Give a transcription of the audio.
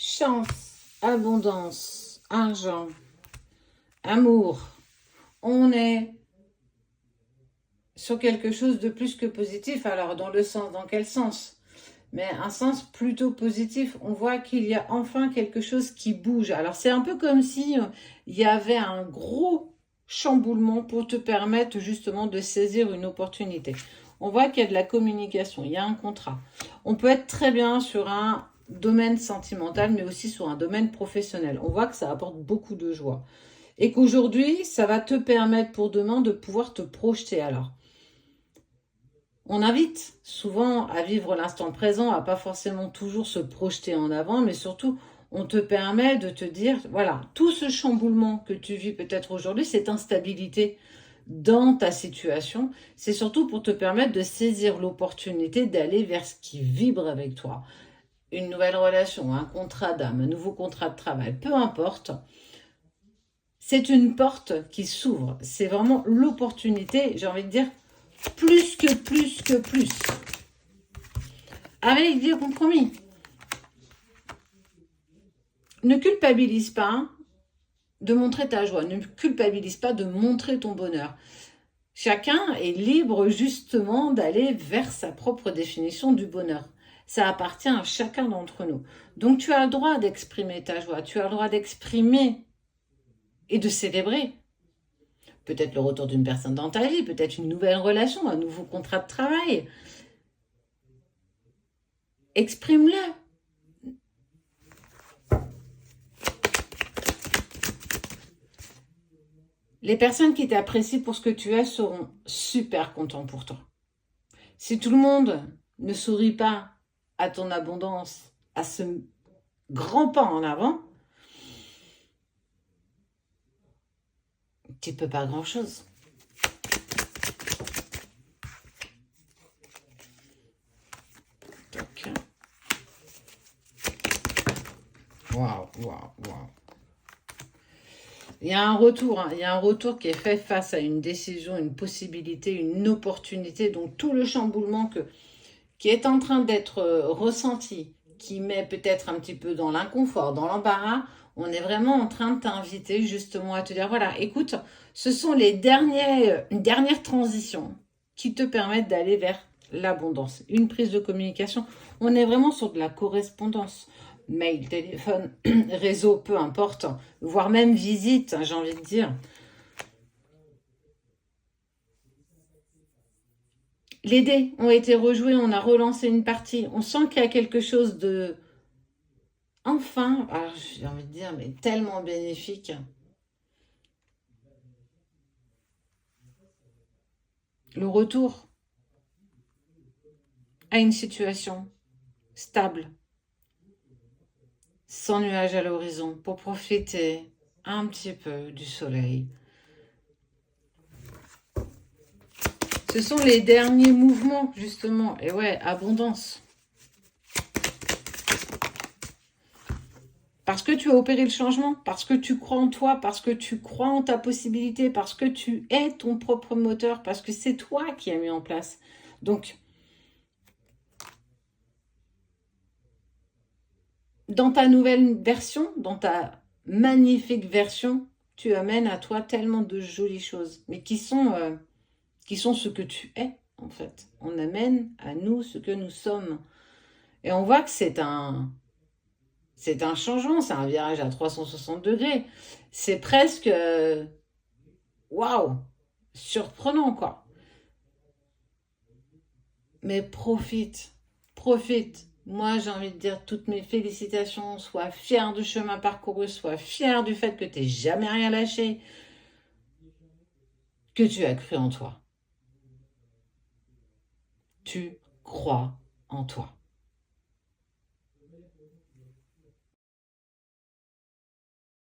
chance, abondance, argent, amour. On est sur quelque chose de plus que positif. Alors, dans quel sens? Mais un sens plutôt positif. On voit qu'il y a enfin quelque chose qui bouge. Alors, c'est un peu comme si il y avait un gros chamboulement pour te permettre justement de saisir une opportunité. On voit qu'il y a de la communication, il y a un contrat. On peut être très bien sur un domaine sentimental, mais aussi sur un domaine professionnel. On voit que ça apporte beaucoup de joie. Et qu'aujourd'hui, ça va te permettre pour demain de pouvoir te projeter. Alors, on invite souvent à vivre l'instant présent, à pas forcément toujours se projeter en avant, mais surtout, on te permet de te dire, voilà, tout ce chamboulement que tu vis peut-être aujourd'hui, cette instabilité dans ta situation, c'est surtout pour te permettre de saisir l'opportunité d'aller vers ce qui vibre avec toi. Une nouvelle relation, un contrat d'âme, un nouveau contrat de travail, peu importe. C'est une porte qui s'ouvre. C'est vraiment l'opportunité, j'ai envie de dire, plus que plus. Avec des compromis. Ne culpabilise pas de montrer ta joie. Ne culpabilise pas de montrer ton bonheur. Chacun est libre justement d'aller vers sa propre définition du bonheur. Ça appartient à chacun d'entre nous. Donc tu as le droit d'exprimer ta joie. Tu as le droit d'exprimer et de célébrer. Peut-être le retour d'une personne dans ta vie, peut-être une nouvelle relation, un nouveau contrat de travail. Exprime-le. Les personnes qui t'apprécient pour ce que tu es seront super contents pour toi. Si tout le monde ne sourit pas à ton abondance, à ce grand pas en avant, tu ne peux pas grand-chose. Waouh. Il y a un retour, il y a un retour qui est fait face à une décision, une possibilité, une opportunité. Donc tout le chamboulement qui est en train d'être ressenti, qui met peut-être un petit peu dans l'inconfort, dans l'embarras, on est vraiment en train de t'inviter justement à te dire, voilà, écoute, ce sont les dernières transitions qui te permettent d'aller vers l'abondance. Une prise de communication, on est vraiment sur de la correspondance. Mail, téléphone, réseau, peu importe, voire même visite, j'ai envie de dire. Les dés ont été rejoués, on a relancé une partie. On sent qu'il y a quelque chose de... Enfin, alors j'ai envie de dire, mais tellement bénéfique. Le retour à une situation stable, sans nuages à l'horizon, pour profiter un petit peu du soleil. Ce sont les derniers mouvements, justement. Et ouais, abondance. Parce que tu as opéré le changement, parce que tu crois en toi, parce que tu crois en ta possibilité, parce que tu es ton propre moteur, parce que c'est toi qui as mis en place. Donc, dans ta nouvelle version, dans ta magnifique version, tu amènes à toi tellement de jolies choses, mais qui sont ce que tu es, en fait. On amène à nous ce que nous sommes. Et on voit que c'est un changement, c'est un virage à 360 degrés. C'est presque, waouh, surprenant, quoi. Mais profite. Moi, j'ai envie de dire toutes mes félicitations. Sois fier du chemin parcouru, sois fier du fait que tu n'aies jamais rien lâché, que tu as cru en toi. Tu crois en toi.